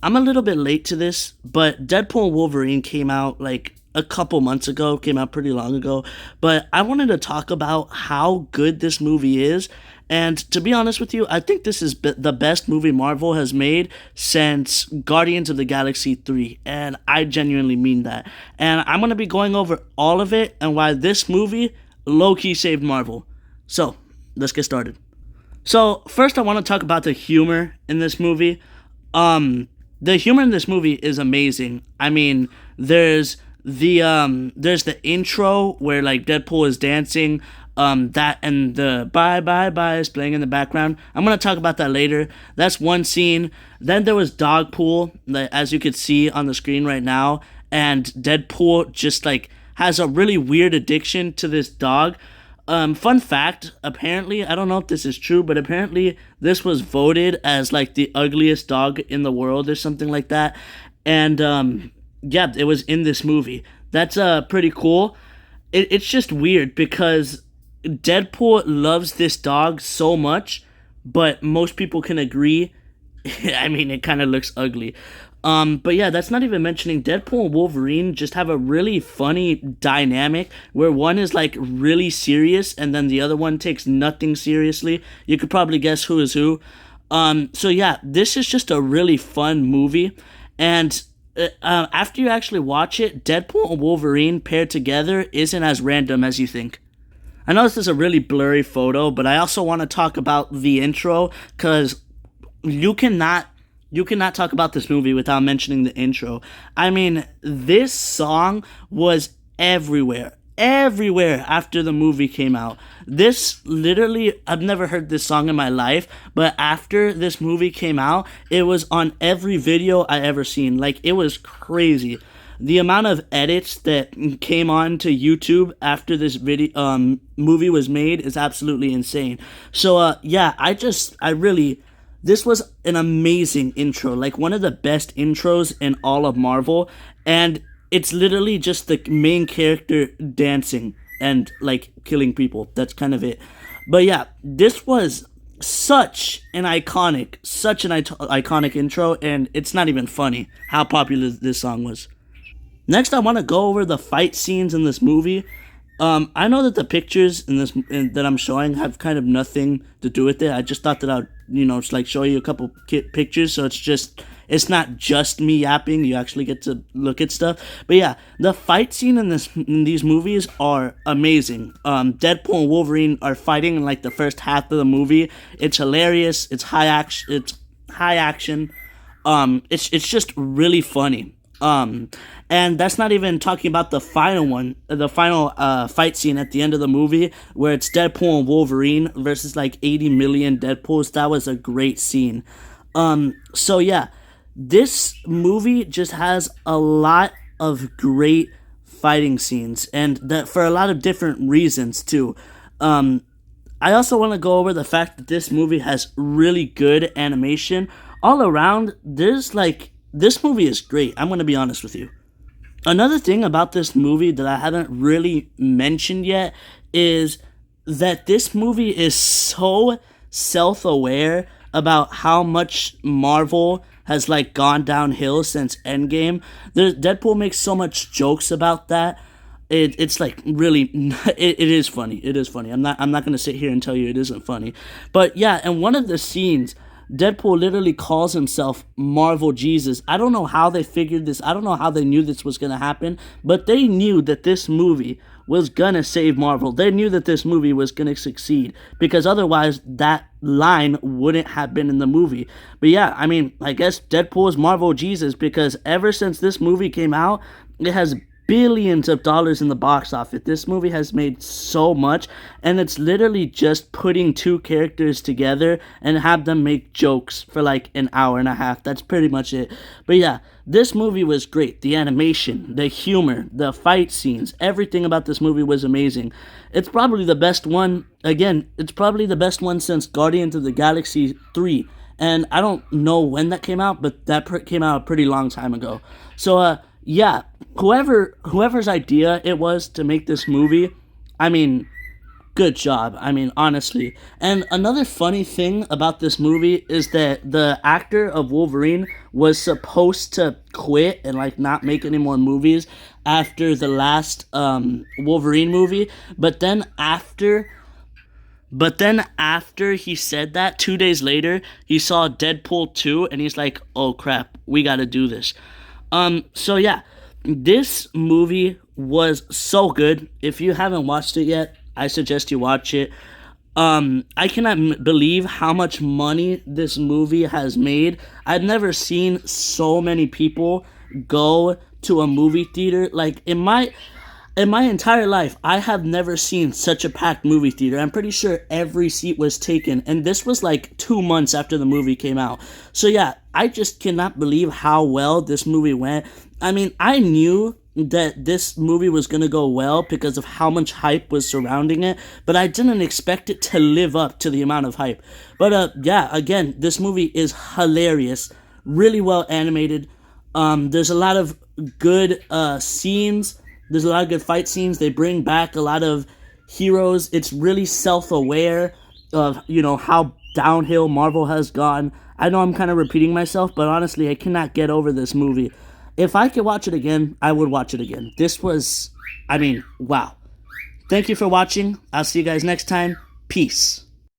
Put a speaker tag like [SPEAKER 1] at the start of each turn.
[SPEAKER 1] I'm a little bit late to this, but Deadpool and Wolverine came out like a couple months ago, came out pretty long ago. But I wanted to talk about how good this movie is. And to be honest with you, I think this is the best movie Marvel has made since Guardians of the Galaxy 3. And I genuinely mean that. And I'm going to be going over all of it and why this movie low key saved Marvel. So let's get started. So first, I want to talk about the humor in this movie. The humor in this movie is amazing. I mean, there's the intro where like Deadpool is dancing, that and the bye bye bye is playing in the background. I'm gonna talk about that later. That's one scene. Then there was Dogpool, like, as you could see on the screen right now, and Deadpool just like has a really weird addiction to this dog. Fun fact, apparently, I don't know if this is true, but apparently this was voted as like the ugliest dog in the world or something like that. And yeah, it was in this movie. That's pretty cool. It's just weird because Deadpool loves this dog so much, but most people can agree. I mean, it kind of looks ugly. But yeah, that's not even mentioning Deadpool and Wolverine just have a really funny dynamic where one is like really serious and then the other one takes nothing seriously. You could probably guess who is who. So yeah, this is just a really fun movie. And after you actually watch it, Deadpool and Wolverine paired together isn't as random as you think. I know this is a really blurry photo, but I also want to talk about the intro because you cannot talk about this movie without mentioning the intro. I mean, this song was everywhere after the movie came out. This literally, I've never heard this song in my life, but after this movie came out, it was on every video I ever seen. Like, it was crazy. The amount of edits that came on to YouTube after this video movie was made is absolutely insane. So yeah, this was an amazing intro, like one of the best intros in all of Marvel, and it's literally just the main character dancing and like killing people. That's kind of it. But yeah, this was such an iconic intro, and it's not even funny how popular this song was. Next, I want to go over the fight scenes in this movie. I know that the pictures that I'm showing have kind of nothing to do with it. I just thought that I'd, just like show you a couple pictures, so it's not just me yapping. You actually get to look at stuff. But yeah, the fight scene in these movies are amazing. Deadpool and Wolverine are fighting in like the first half of the movie. It's hilarious. It's high action. It's just really funny. And that's not even talking about the final fight scene at the end of the movie where it's Deadpool and Wolverine versus like 80 million Deadpools. That was a great scene. So yeah, this movie just has a lot of great fighting scenes, and that for a lot of different reasons too. I also want to go over the fact that this movie has really good animation all around. This movie is great. I'm going to be honest with you. Another thing about this movie that I haven't really mentioned yet is that this movie is so self-aware about how much Marvel has like gone downhill since Endgame. Deadpool makes so much jokes about that. It's like really it is funny. It is funny. I'm not going to sit here and tell you it isn't funny. But yeah, and one of the scenes, Deadpool literally calls himself Marvel Jesus. I don't know how they figured this. I don't know how they knew this was going to happen, but they knew that this movie was going to save Marvel. They knew that this movie was going to succeed because otherwise that line wouldn't have been in the movie. But yeah, I mean, I guess Deadpool is Marvel Jesus because ever since this movie came out, it has billions of dollars in the box office. This movie has made so much, and it's literally just putting two characters together and have them make jokes for like an hour and a half. That's pretty much it. But yeah, this movie was great. The animation, the humor, the fight scenes, everything about this movie was amazing. It's probably the best one. Again, it's probably the best one since Guardians of the Galaxy 3. And I don't know when that came out, but that came out a pretty long time ago. So yeah, whoever's idea it was to make this movie, I mean, Good job. I mean, honestly. And another funny thing about this movie is that the actor of Wolverine was supposed to quit and like not make any more movies after the last Wolverine movie, but then after he said that, 2 days later, he saw Deadpool 2 and he's like, "Oh crap, we got to do this." So yeah, this movie was so good. If you haven't watched it yet, I suggest you watch it. I cannot believe how much money this movie has made. I've never seen so many people go to a movie theater. Like in my entire life, I have never seen such a packed movie theater. I'm pretty sure every seat was taken, and this was like 2 months after the movie came out. So yeah, I just cannot believe how well this movie went. I mean, I knew that this movie was going to go well because of how much hype was surrounding it, but I didn't expect it to live up to the amount of hype. But yeah, again, this movie is hilarious, really well animated. There's a lot of good scenes. There's a lot of good fight scenes. They bring back a lot of heroes. It's really self-aware of, how downhill Marvel has gone. I know I'm kind of repeating myself, but honestly, I cannot get over this movie. If I could watch it again, I would watch it again. This was, I mean, wow. Thank you for watching. I'll see you guys next time. Peace.